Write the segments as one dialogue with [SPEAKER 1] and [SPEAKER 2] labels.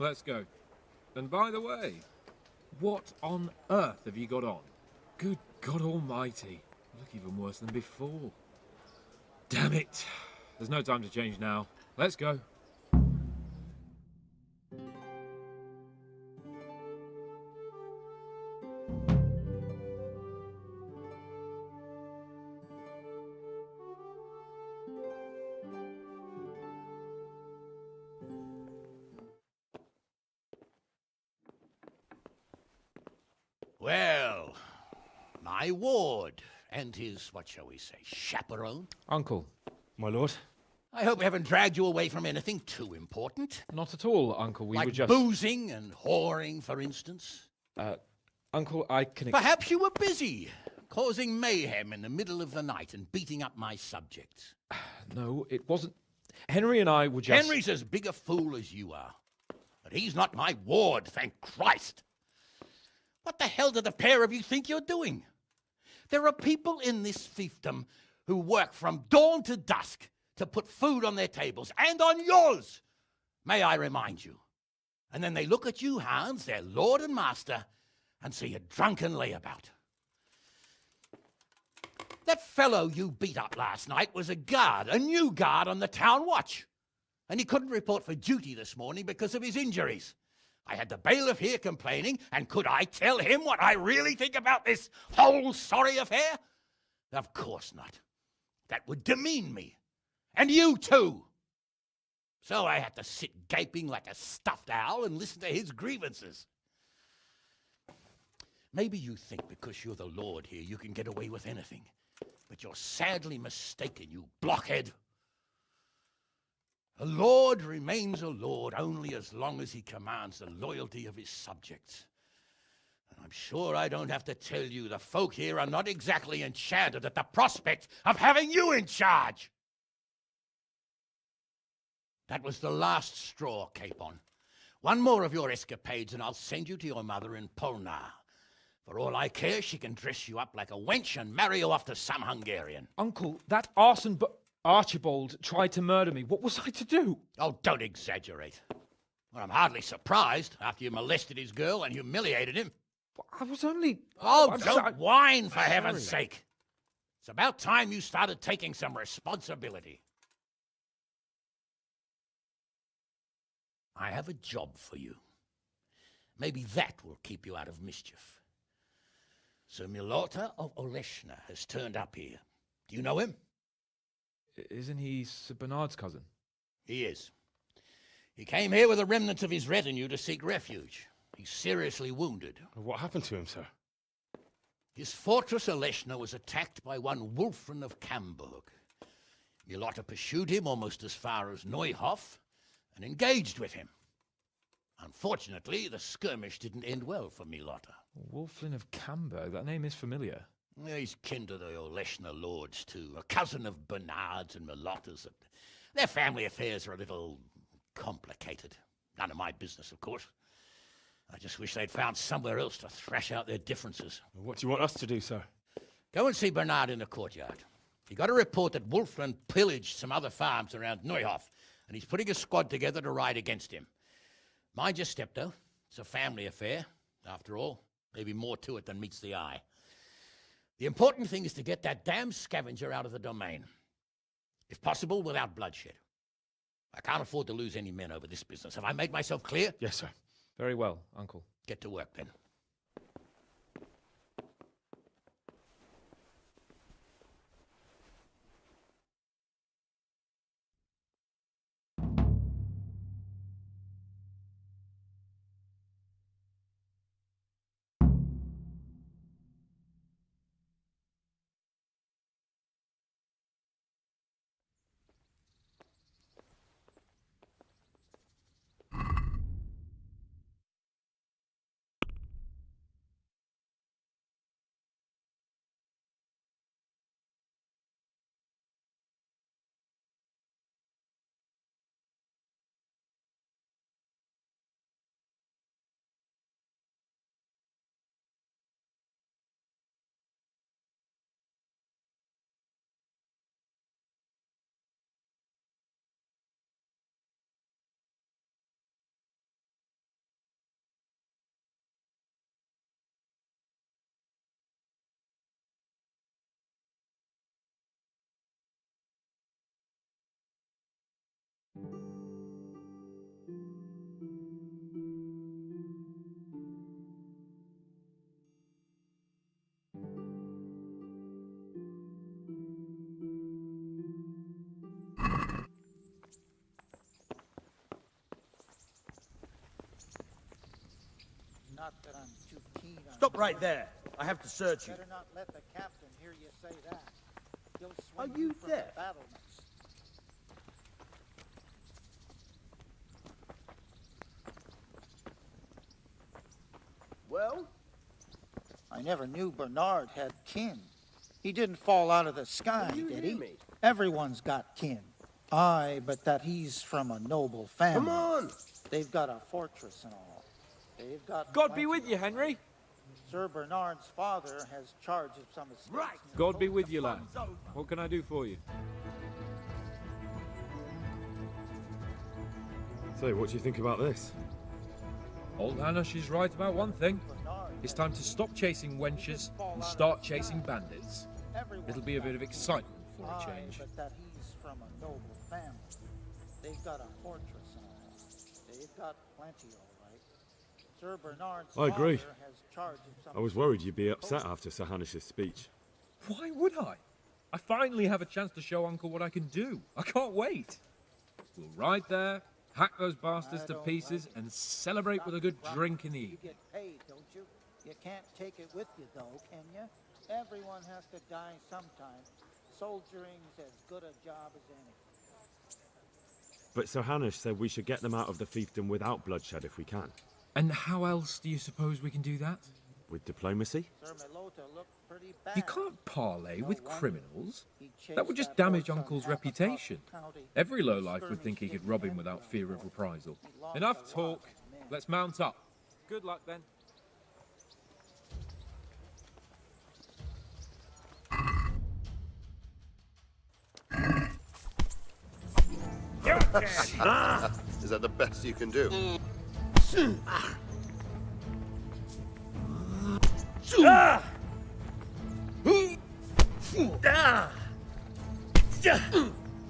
[SPEAKER 1] Let's go. And by the way, what on earth have you got on? Good God almighty. You look even worse than before. Damn it. There's no time to change now. Let's go.
[SPEAKER 2] Well, my ward and his, what shall we say, chaperone.
[SPEAKER 3] Uncle. My lord?
[SPEAKER 2] I hope we haven't dragged you away from anything too important.
[SPEAKER 3] Not at all, Uncle. We
[SPEAKER 2] like
[SPEAKER 3] were just...
[SPEAKER 2] boozing and whoring, for instance.
[SPEAKER 3] Uncle, I can...
[SPEAKER 2] Perhaps you were busy, causing mayhem in the middle of the night and beating up my subjects.
[SPEAKER 3] No, it wasn't... Henry and I were just...
[SPEAKER 2] Henry's as big a fool as you are. But he's not my ward, thank Christ. What the hell do the pair of you think you're doing? There are people in this fiefdom who work from dawn to dusk to put food on their tables, and on yours, may I remind you. And then they look at you, Hans, their lord and master, and see a drunken layabout. That fellow you beat up last night was a guard, a new guard on the town watch. And he couldn't report for duty this morning because of his injuries. I had the bailiff here complaining, and could I tell him what I really think about this whole sorry affair? Of course not. That would demean me. And you too. So I had to sit gaping like a stuffed owl and listen to his grievances. Maybe you think because you're the lord here you can get away with anything. But you're sadly mistaken, you blockhead. A lord remains a lord only as long as he commands the loyalty of his subjects. And I'm sure I don't have to tell you the folk here are not exactly enchanted at the prospect of having you in charge. That was the last straw, Capon. One more of your escapades and I'll send you to your mother in Polna. For all I care, she can dress you up like a wench and marry you off to some Hungarian.
[SPEAKER 3] Uncle, that arson Archibald tried to murder me. What was I to do?
[SPEAKER 2] Oh, don't exaggerate. Well, I'm hardly surprised after you molested his girl and humiliated him.
[SPEAKER 3] I was only...
[SPEAKER 2] Oh, don't whine, for heaven's sake. It's about time you started taking some responsibility. I have a job for you. Maybe that will keep you out of mischief. Sir Milota of Oleshna has turned up here. Do you know him?
[SPEAKER 3] Isn't he Sir Bernard's cousin?
[SPEAKER 2] He is. He came here with the remnants of his retinue to seek refuge. He's seriously wounded.
[SPEAKER 4] What happened to him, sir?
[SPEAKER 2] His fortress Oleshna was attacked by one Wulfrin of Camburg. Milota pursued him almost as far as Neuhof and engaged with him. Unfortunately, the skirmish didn't end well for Milota.
[SPEAKER 3] Wulflin of Camburg? That name is familiar.
[SPEAKER 2] He's kin to the Oleshna lords, too. A cousin of Bernard's and Milota's. Their family affairs are a little complicated. None of my business, of course. I just wish they'd found somewhere else to thrash out their differences.
[SPEAKER 4] What do you want us to do, sir?
[SPEAKER 2] Go and see Bernard in the courtyard. He got a report that Wulflin pillaged some other farms around Neuhof, and he's putting a squad together to ride against him. Mind your step, though. It's a family affair. After all, maybe more to it than meets the eye. The important thing is to get that damn scavenger out of the domain. If possible, without bloodshed. I can't afford to lose any men over this business. Have I made myself clear?
[SPEAKER 4] Yes, sir.
[SPEAKER 3] Very well, Uncle.
[SPEAKER 2] Get to work, then.
[SPEAKER 5] Not that I'm too keen on
[SPEAKER 6] Stop right there. I have to search you.
[SPEAKER 5] Better not let the captain hear you say that. He'll
[SPEAKER 6] Are
[SPEAKER 5] swing
[SPEAKER 6] you
[SPEAKER 5] from
[SPEAKER 6] deaf?
[SPEAKER 5] the battlements.
[SPEAKER 6] Well?
[SPEAKER 5] I never knew Bernard had kin. He didn't fall out of the sky,
[SPEAKER 6] You
[SPEAKER 5] did
[SPEAKER 6] hear
[SPEAKER 5] he?
[SPEAKER 6] me?
[SPEAKER 5] Everyone's got kin. Aye, but that he's from a noble family.
[SPEAKER 6] Come on!
[SPEAKER 5] They've got a fortress and all. They've got
[SPEAKER 3] God be
[SPEAKER 5] plenty
[SPEAKER 3] with you,
[SPEAKER 5] of
[SPEAKER 3] Henry.
[SPEAKER 5] money. Sir Bernard's father has charge of some estates.
[SPEAKER 6] Right.
[SPEAKER 5] near
[SPEAKER 1] God be
[SPEAKER 5] Rome.
[SPEAKER 1] with you, lad.
[SPEAKER 6] Fun's over.
[SPEAKER 1] What can I do for you?
[SPEAKER 4] So, what do you think about this?
[SPEAKER 1] Old Hannah, she's right about one thing.
[SPEAKER 5] Bernard
[SPEAKER 1] It's
[SPEAKER 5] has
[SPEAKER 1] time to stop chasing wenches and start chasing bandits. It'll be a bit of excitement for a
[SPEAKER 5] Aye,
[SPEAKER 1] change.
[SPEAKER 5] but that he's from a noble family. They've got a fortress and all. They've got plenty, all right. Sir Bernard's
[SPEAKER 4] I agree.
[SPEAKER 5] father has charge of some
[SPEAKER 4] I was worried you'd be upset after Sir Hanish's speech.
[SPEAKER 1] Why would I? I finally have a chance to show Uncle what I can do. I can't wait. We'll ride there, hack those bastards to pieces, and celebrate with a good drink in the
[SPEAKER 5] You
[SPEAKER 1] evening.
[SPEAKER 5] get paid, don't you? You can't take it with you, though, can you? Everyone has to die sometime. Soldiering's as good a job as any.
[SPEAKER 4] But Sir Hanish said we should get them out of the fiefdom without bloodshed if we can.
[SPEAKER 1] And how else do you suppose we can do that?
[SPEAKER 4] With diplomacy?
[SPEAKER 5] Sir Melota looked pretty bad.
[SPEAKER 1] You can't parley
[SPEAKER 5] No
[SPEAKER 1] with
[SPEAKER 5] wonder.
[SPEAKER 1] criminals.
[SPEAKER 5] He chased
[SPEAKER 1] That would just
[SPEAKER 5] that
[SPEAKER 1] damage
[SPEAKER 5] horse on
[SPEAKER 1] Uncle's
[SPEAKER 5] half across
[SPEAKER 1] reputation.
[SPEAKER 5] the county.
[SPEAKER 1] Every lowlife would think he
[SPEAKER 5] Skirmish
[SPEAKER 1] could rob him
[SPEAKER 5] didn't
[SPEAKER 1] without
[SPEAKER 5] end
[SPEAKER 1] fear
[SPEAKER 5] well
[SPEAKER 1] of
[SPEAKER 5] for him.
[SPEAKER 1] reprisal.
[SPEAKER 5] He lost
[SPEAKER 1] Enough
[SPEAKER 5] a lot
[SPEAKER 1] talk.
[SPEAKER 5] of men.
[SPEAKER 1] Let's mount up. Good luck then.
[SPEAKER 7] Is that the best you can do?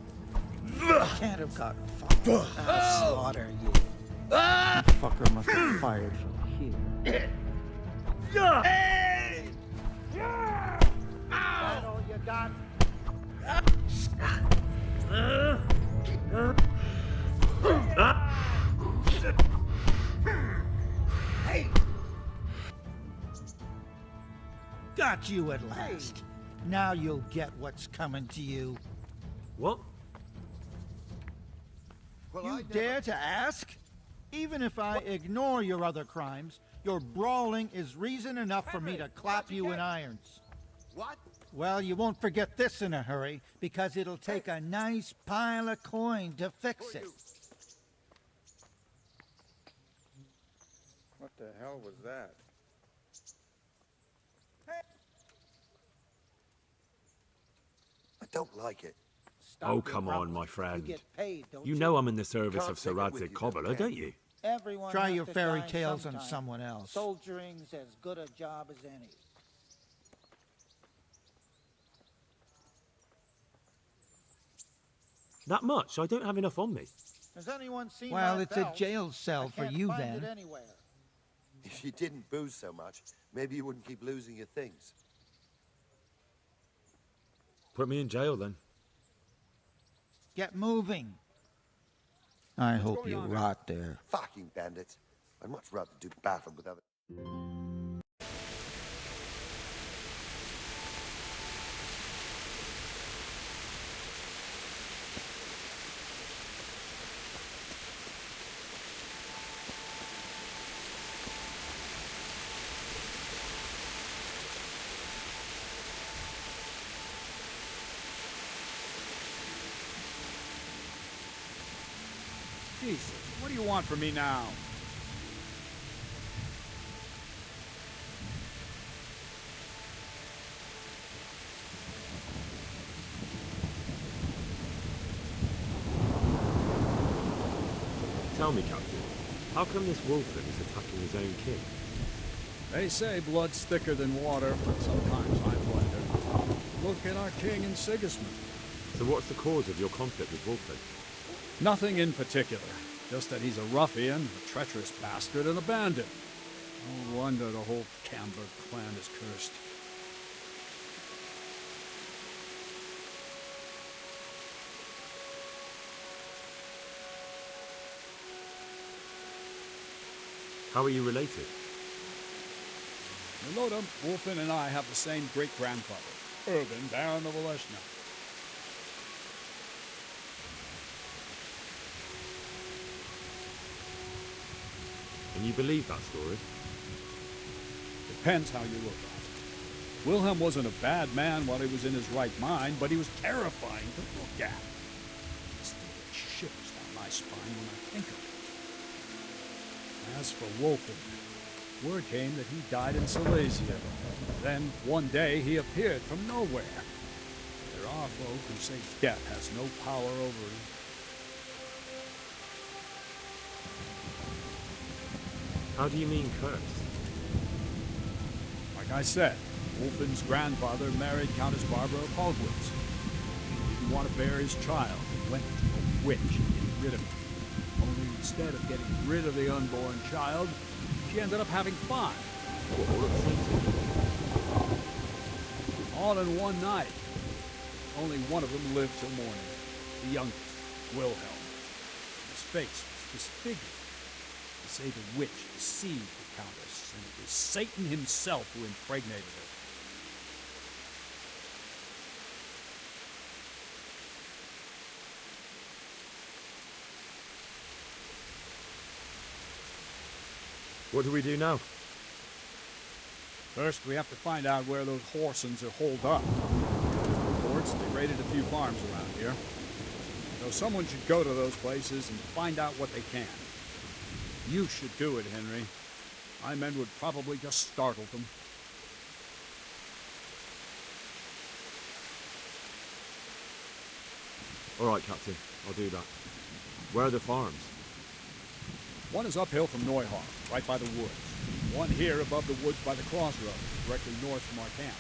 [SPEAKER 5] Can't have gotten far. I'll slaughter you. That fucker must have fired from here. That all you got? Got you at last. Now you'll get what's coming to you.
[SPEAKER 4] What?
[SPEAKER 7] Well,
[SPEAKER 5] You dare to ask? Even if I ignore your other crimes, your brawling is reason enough for me to clap you in irons.
[SPEAKER 7] What?
[SPEAKER 5] Well, you won't forget this in a hurry, because it'll take a nice pile of coin to fix it.
[SPEAKER 8] What the hell was that?
[SPEAKER 7] I don't like it.
[SPEAKER 5] Stop
[SPEAKER 4] Oh,
[SPEAKER 5] your
[SPEAKER 4] come on,
[SPEAKER 5] grumbling.
[SPEAKER 4] my friend.
[SPEAKER 5] You get paid, don't
[SPEAKER 4] You
[SPEAKER 5] you?
[SPEAKER 4] know I'm in the service
[SPEAKER 7] Can't
[SPEAKER 4] of Sir
[SPEAKER 7] take it with
[SPEAKER 4] Radzig
[SPEAKER 7] you,
[SPEAKER 4] Cobbler,
[SPEAKER 7] then,
[SPEAKER 4] don't
[SPEAKER 7] can
[SPEAKER 4] you?
[SPEAKER 5] Everyone
[SPEAKER 8] Try
[SPEAKER 5] has
[SPEAKER 8] your
[SPEAKER 5] to
[SPEAKER 8] fairy
[SPEAKER 5] die
[SPEAKER 8] tales on
[SPEAKER 5] sometime.
[SPEAKER 8] someone else.
[SPEAKER 5] Soldiering's as good a job as any.
[SPEAKER 4] That much? I don't have enough on me.
[SPEAKER 5] Has anyone seen
[SPEAKER 8] Well,
[SPEAKER 5] my
[SPEAKER 8] it's a
[SPEAKER 5] belt?
[SPEAKER 8] jail cell
[SPEAKER 5] I
[SPEAKER 8] for
[SPEAKER 5] can't
[SPEAKER 8] you
[SPEAKER 5] find
[SPEAKER 8] then.
[SPEAKER 5] it anywhere.
[SPEAKER 7] If you didn't booze so much, maybe you wouldn't keep losing your things.
[SPEAKER 4] Put me in jail then.
[SPEAKER 8] Get moving. I hope you rot there.
[SPEAKER 7] Fucking bandits. I'd much rather do battle with other...
[SPEAKER 9] Jesus, what do you want from me now?
[SPEAKER 4] Tell me, Captain, how come this Wulfrin is attacking his own king?
[SPEAKER 9] They say blood's thicker than water, but sometimes I wonder. Look at our king and Sigismund.
[SPEAKER 4] So what's the cause of your conflict with Wulfrin?
[SPEAKER 9] Nothing in particular, just that he's a ruffian, a treacherous bastard, and a bandit. No wonder the whole Camber clan is cursed.
[SPEAKER 4] How are you related?
[SPEAKER 9] Melodum, Wulfin, and I have the same great-grandfather, Urban, Baron of Oleshna.
[SPEAKER 4] And you believe that story?
[SPEAKER 9] Depends how you look at it. Wilhelm wasn't a bad man while he was in his right mind, but he was terrifying to look at. Still get shivers down my spine when I think of it. As for Wulfin, word came that he died in Silesia. Then, one day, he appeared from nowhere. There are folk who say death has no power over him.
[SPEAKER 4] How do you mean cursed?
[SPEAKER 9] Like I said, Wulfin's grandfather married Countess Barbara of Hogwarts. He didn't want to bear his child and went to a witch to get rid of him. Only instead of getting rid of the unborn child, she ended up having 5. All in one night. Only one of them lived till morning. The youngest, Wilhelm. His face was disfigured. They say the witch deceived the Countess, and it was Satan himself who impregnated her.
[SPEAKER 4] What do we do now?
[SPEAKER 9] First, we have to find out where those Horsons are holed up. Reports, they raided a few farms around here. So someone should go to those places and find out what they can. You should do it, Henry. My men would probably just startle them.
[SPEAKER 4] All right, Captain. I'll do that. Where are the farms?
[SPEAKER 9] One is uphill from Neuhoff, right by the woods. One here above the woods by the crossroads, directly north from our camp.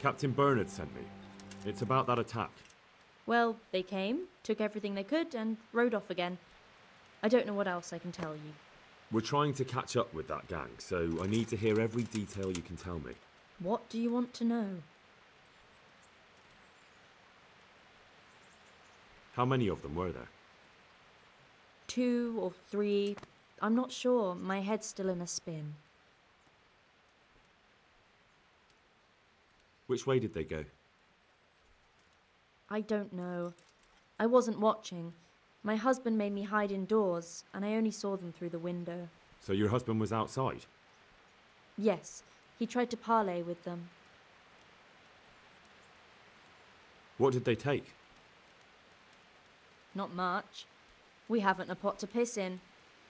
[SPEAKER 4] Captain Bernard sent me. It's about that attack.
[SPEAKER 10] Well, they came, took everything they could, and rode off again. I don't know what else I can tell you.
[SPEAKER 4] We're trying to catch up with that gang, so I need to hear every detail you can tell me.
[SPEAKER 10] What do you want to know?
[SPEAKER 4] How many of them were there?
[SPEAKER 10] 2 or 3. I'm not sure. My head's still in a spin.
[SPEAKER 4] Which way did they go?
[SPEAKER 10] I don't know. I wasn't watching. My husband made me hide indoors, and I only saw them through the window.
[SPEAKER 4] So your husband was outside?
[SPEAKER 10] Yes, he tried to parley with them.
[SPEAKER 4] What did they take?
[SPEAKER 10] Not much. We haven't a pot to piss in,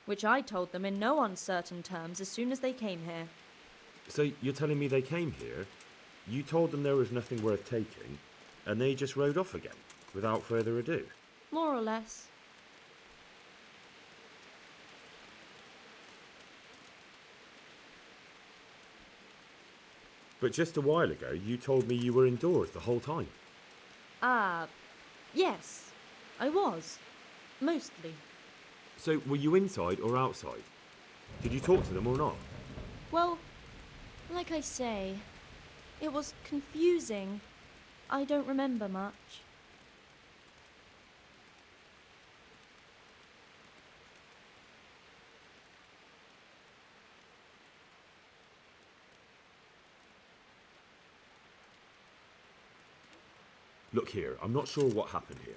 [SPEAKER 10] which I told them in no uncertain terms as soon as they came here.
[SPEAKER 4] So you're telling me they came here, you told them there was nothing worth taking, and they just rode off again, without further ado?
[SPEAKER 10] More or less.
[SPEAKER 4] But just a while ago, you told me you were indoors the whole time.
[SPEAKER 10] Yes, I was. Mostly.
[SPEAKER 4] So were you inside or outside? Did you talk to them or not?
[SPEAKER 10] Well, like I say, it was confusing. I don't remember much.
[SPEAKER 4] Look here, I'm not sure what happened here,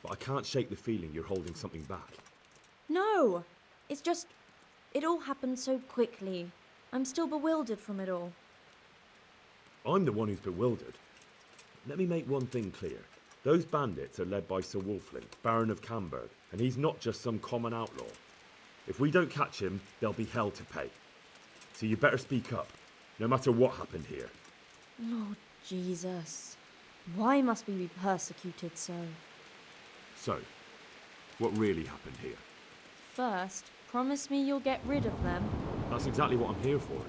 [SPEAKER 4] but I can't shake the feeling you're holding something back.
[SPEAKER 10] No! It's just... it all happened so quickly. I'm still bewildered from it all.
[SPEAKER 4] I'm the one who's bewildered. Let me make one thing clear. Those bandits are led by Sir Wulflin, Baron of Camberg, and he's not just some common outlaw. If we don't catch him, there'll be hell to pay. So you better speak up, no matter what happened here.
[SPEAKER 10] Lord Jesus. Why must we be persecuted so?
[SPEAKER 4] So, what really happened here?
[SPEAKER 10] First, promise me you'll get rid of them.
[SPEAKER 4] That's exactly what I'm here for.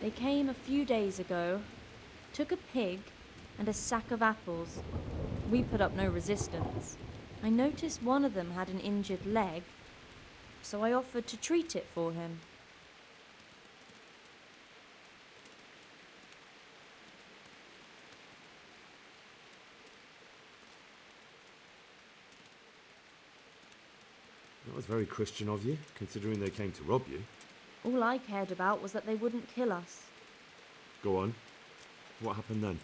[SPEAKER 10] They came a few days ago, took a pig and a sack of apples. We put up no resistance. I noticed one of them had an injured leg, so I offered to treat it for him.
[SPEAKER 4] That was very Christian of you, considering they came to rob you.
[SPEAKER 10] All I cared about was that they wouldn't kill us.
[SPEAKER 4] Go on. What happened then?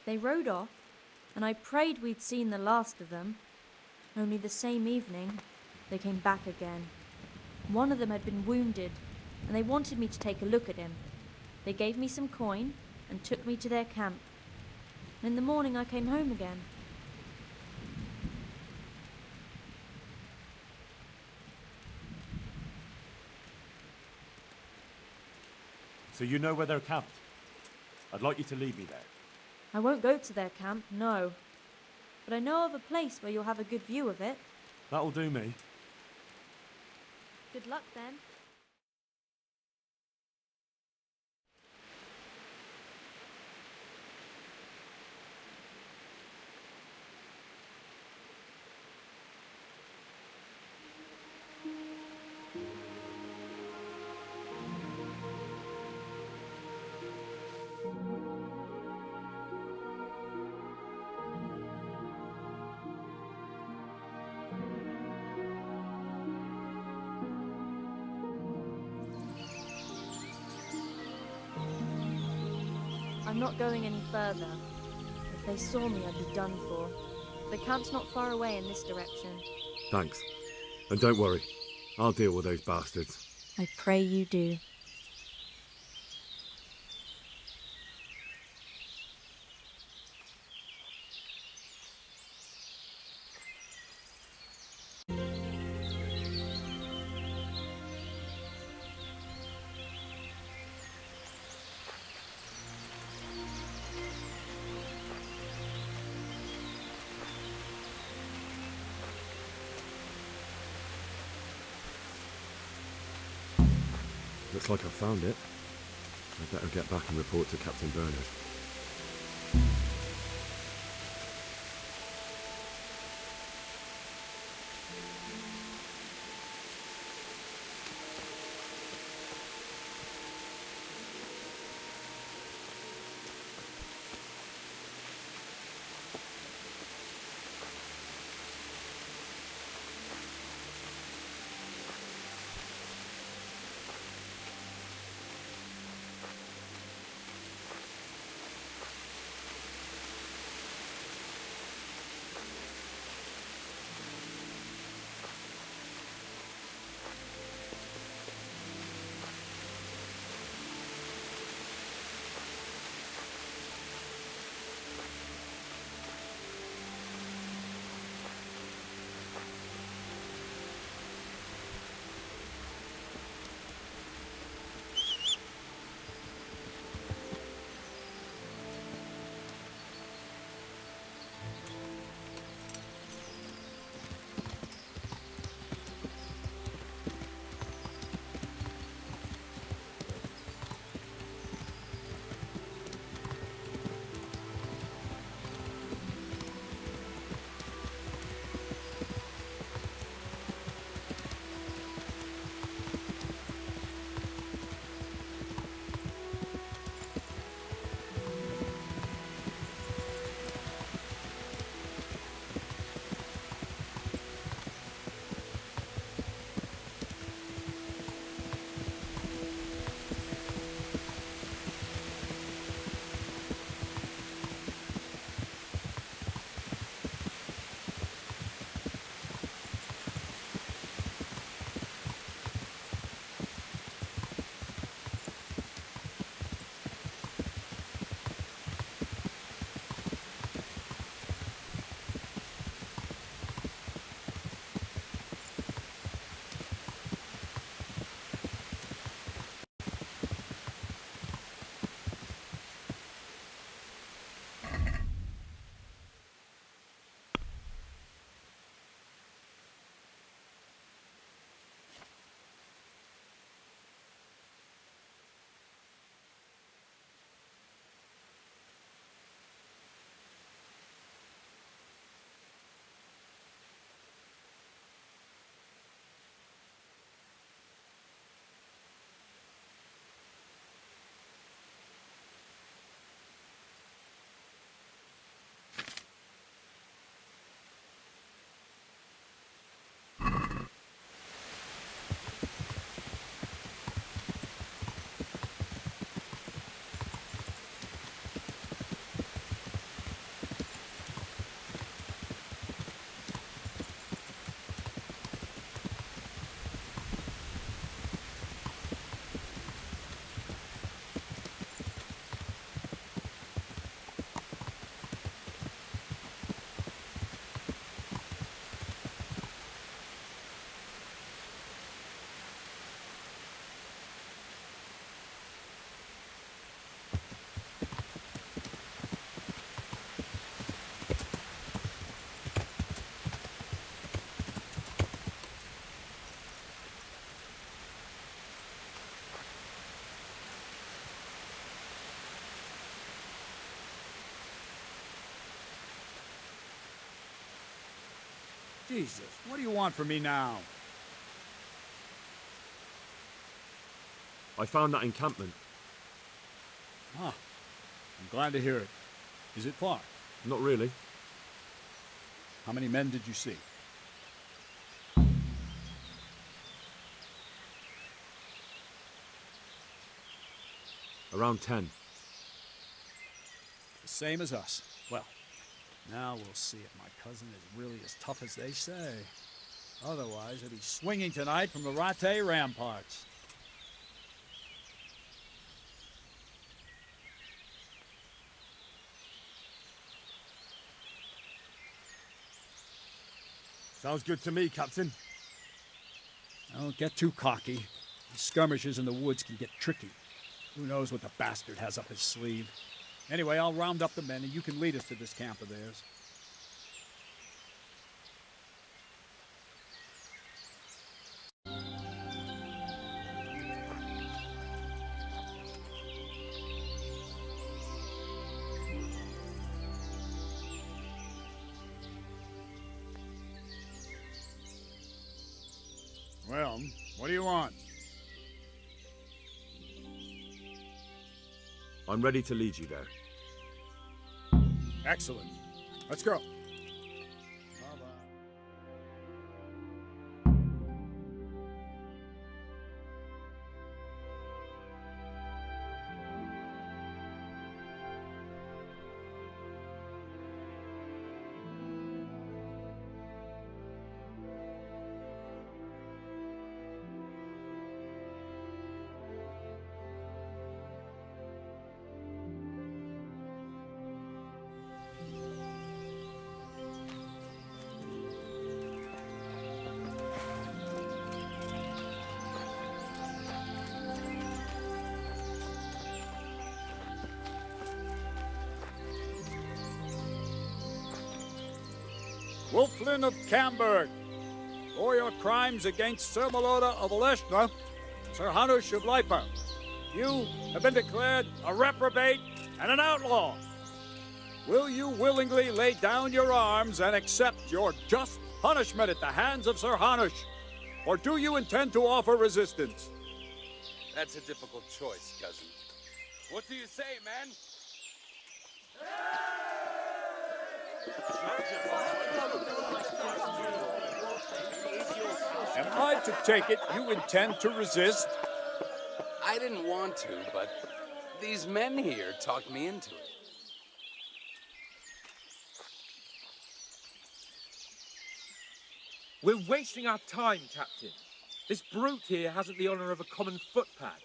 [SPEAKER 10] They rode off, and I prayed we'd seen the last of them. Only the same evening, they came back again. One of them had been wounded, and they wanted me to take a look at him. They gave me some coin and took me to their camp. And in the morning I came home again.
[SPEAKER 4] So you know where they're camped? I'd like you to lead me there.
[SPEAKER 10] I won't go to their camp, no. But I know of a place where you'll have a good view of it.
[SPEAKER 4] That'll do me.
[SPEAKER 10] Good luck then. I'm not going any further. If they saw me, I'd be done for. The camp's not far away in this direction.
[SPEAKER 4] Thanks. And don't worry, I'll deal with those bastards.
[SPEAKER 10] I pray you do.
[SPEAKER 4] Looks like I found it. I'd better get back and report to Captain Bernard.
[SPEAKER 9] Jesus, what do you want from me now?
[SPEAKER 4] I found that encampment.
[SPEAKER 9] Ah, I'm glad to hear it. Is it far?
[SPEAKER 4] Not really.
[SPEAKER 9] How many men did you see?
[SPEAKER 4] Around 10.
[SPEAKER 9] The same as us. Well, now we'll see if my cousin is really as tough as they say. Otherwise, he'll be swinging tonight from the Rattay ramparts.
[SPEAKER 4] Sounds good to me, Captain.
[SPEAKER 9] Don't get too cocky. These skirmishes in the woods can get tricky. Who knows what the bastard has up his sleeve. Anyway, I'll round up the men and you can lead us to this camp of theirs. Well, what do you want?
[SPEAKER 4] I'm ready to lead you there.
[SPEAKER 9] Excellent. Let's go. Wulflin of Camberg, for your crimes against Sir Meloda of Oleshna, Sir Hanush of Lipa, you have been declared a reprobate and an outlaw. Will you willingly lay down your arms and accept your just punishment at the hands of Sir Hanush, or do you intend to offer resistance?
[SPEAKER 11] That's a difficult choice, cousin. What do you say, man?
[SPEAKER 9] Am I to take it you intend to resist?
[SPEAKER 11] I didn't want to, but these men here talked me into it.
[SPEAKER 1] We're wasting our time, Captain. This brute here hasn't the honour of a common footpad.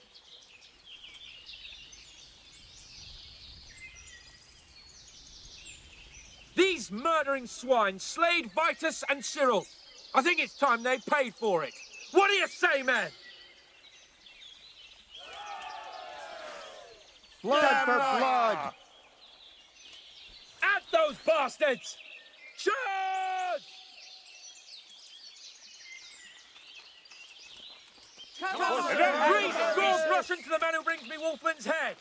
[SPEAKER 1] These murdering swine slayed Vitus and Cyril. I think it's time they paid for it. What do you say, men?
[SPEAKER 8] Blood for blood!
[SPEAKER 1] At those bastards! Charge! Three score Russian to the man who brings me Wulflin's head!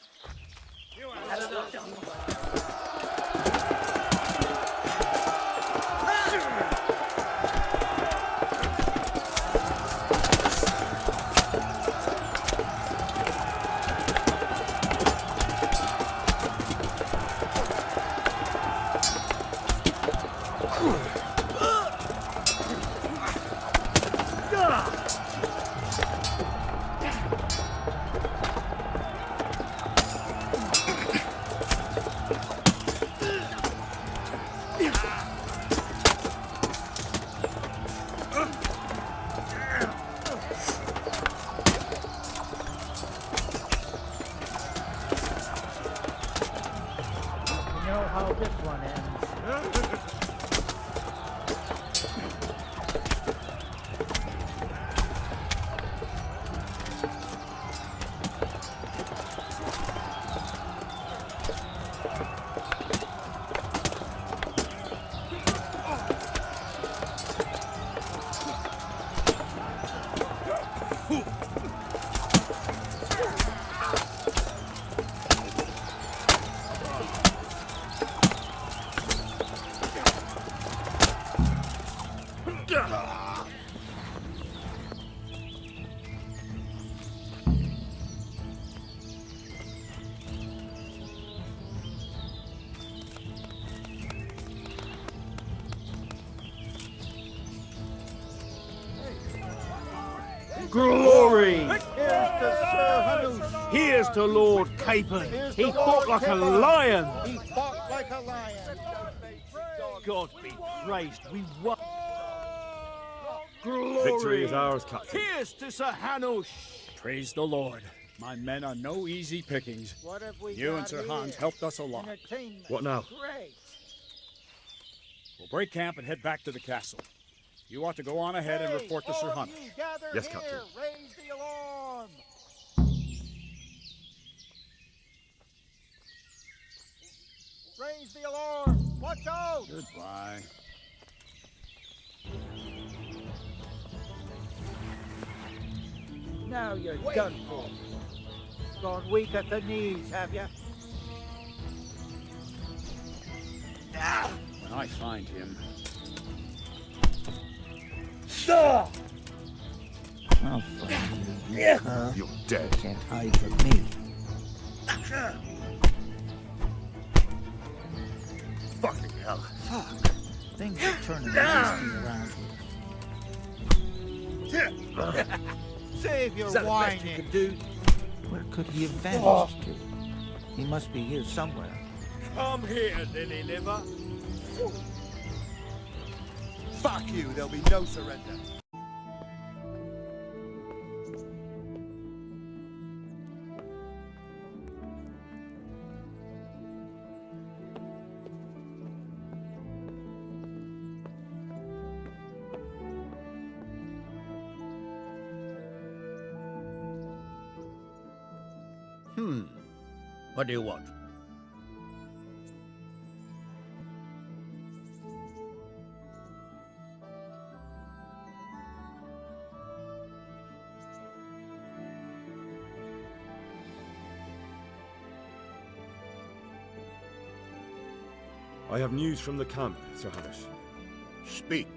[SPEAKER 8] Here's to Lord Capon. He fought like a lion.
[SPEAKER 5] He fought like a lion.
[SPEAKER 8] God be praised. We won.
[SPEAKER 4] Victory is ours, Captain.
[SPEAKER 8] Here's to Sir Hanush.
[SPEAKER 9] Praise the Lord. My men are no easy pickings.
[SPEAKER 5] What have we
[SPEAKER 9] You
[SPEAKER 5] got
[SPEAKER 9] and Sir
[SPEAKER 5] here?
[SPEAKER 9] Hans helped us a lot.
[SPEAKER 5] Entertainment.
[SPEAKER 4] What now?
[SPEAKER 5] Great.
[SPEAKER 9] We'll break camp and head back to the castle. You ought to go on ahead and
[SPEAKER 5] Hey,
[SPEAKER 9] report to
[SPEAKER 5] all
[SPEAKER 9] Sir
[SPEAKER 5] of
[SPEAKER 9] Hans.
[SPEAKER 5] you gather
[SPEAKER 4] Yes,
[SPEAKER 5] here.
[SPEAKER 4] Captain.
[SPEAKER 5] Raise the alarm. Raise the alarm. Watch out.
[SPEAKER 9] Goodbye.
[SPEAKER 5] Now you're done for. Gone weak at the knees, have you?
[SPEAKER 9] When I find him,
[SPEAKER 5] I'll find you, you cur.
[SPEAKER 4] You're dead.
[SPEAKER 5] Can't hide from me.
[SPEAKER 7] Fucking hell.
[SPEAKER 5] Fuck. Things are turning nasty around here. Save your
[SPEAKER 7] Is that the best you
[SPEAKER 5] whining.
[SPEAKER 7] could do?
[SPEAKER 5] Where could he have vanished to? He must be here somewhere.
[SPEAKER 7] Come here, lily liver. Fuck you, there'll be no surrender.
[SPEAKER 2] What do you want?
[SPEAKER 4] I have news from the camp, Sir Hamish.
[SPEAKER 2] Speak.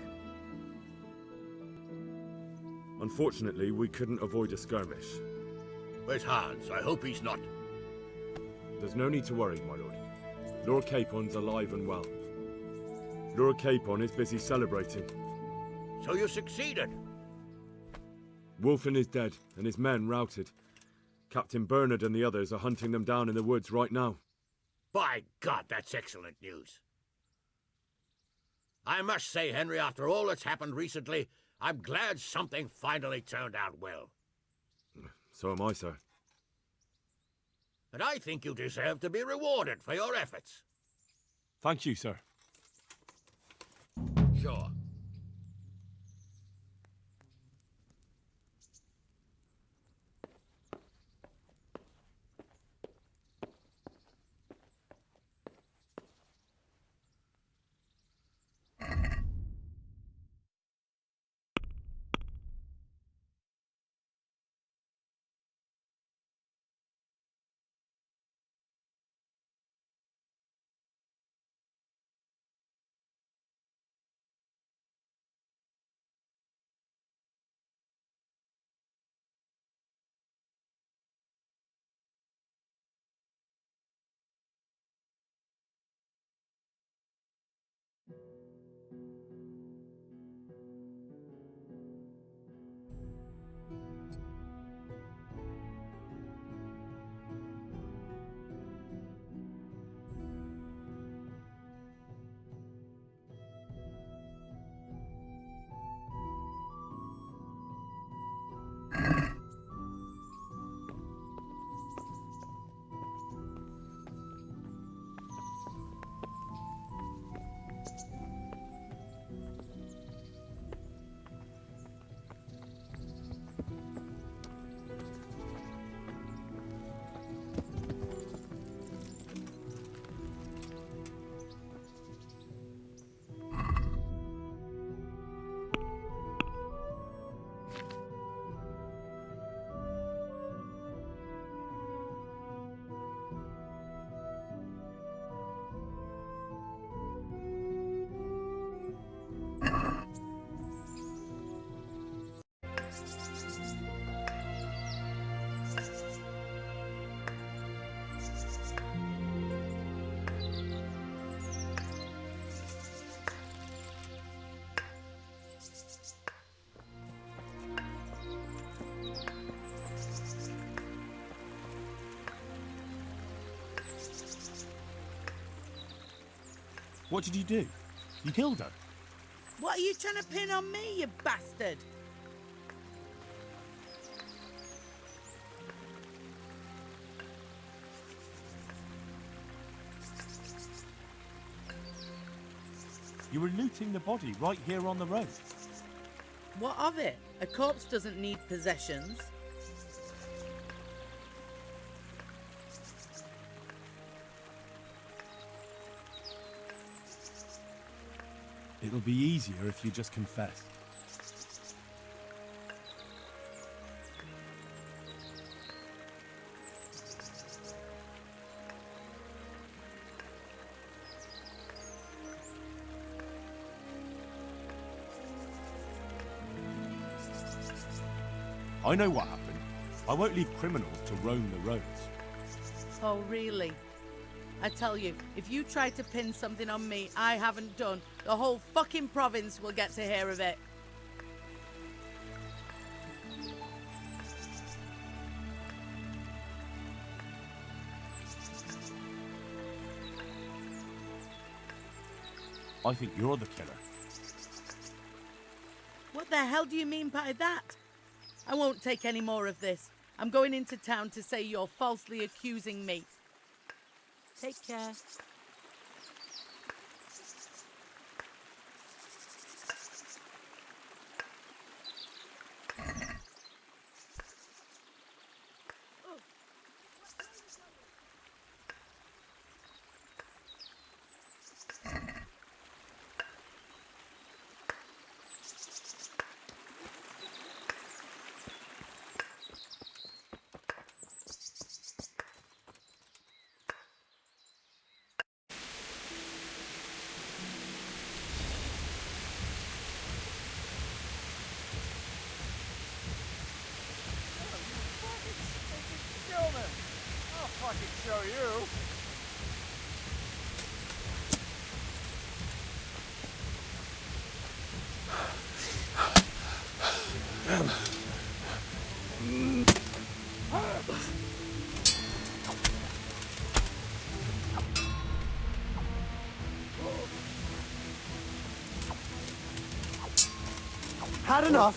[SPEAKER 4] Unfortunately, we couldn't avoid a skirmish.
[SPEAKER 2] Where's Hans? I hope he's not.
[SPEAKER 4] There's no need to worry, my lord. Lord Capon's alive and well. Lord Capon is busy celebrating.
[SPEAKER 2] So you succeeded.
[SPEAKER 4] Wulflin is dead, and his men routed. Captain Bernard and the others are hunting them down in the woods right now.
[SPEAKER 2] By God, that's excellent news. I must say, Henry, after all that's happened recently, I'm glad something finally turned out well.
[SPEAKER 4] So am I, sir.
[SPEAKER 2] And I think you deserve to be rewarded for your efforts.
[SPEAKER 4] Thank you, sir.
[SPEAKER 2] Sure.
[SPEAKER 8] What did you do? You killed her.
[SPEAKER 12] What are you trying to pin on me, you bastard?
[SPEAKER 8] You were looting the body right here on the road.
[SPEAKER 12] What of it? A corpse doesn't need possessions.
[SPEAKER 8] It'll be easier if you just confess. I know what happened. I won't leave criminals to roam the roads.
[SPEAKER 12] Oh, really? I tell you, if you try to pin something on me I haven't done, the whole fucking province will get to hear of it.
[SPEAKER 8] I think you're the killer.
[SPEAKER 12] What the hell do you mean by that? I won't take any more of this. I'm going into town to say you're falsely accusing me. Take care.
[SPEAKER 6] I'll fucking show you.
[SPEAKER 7] Had enough.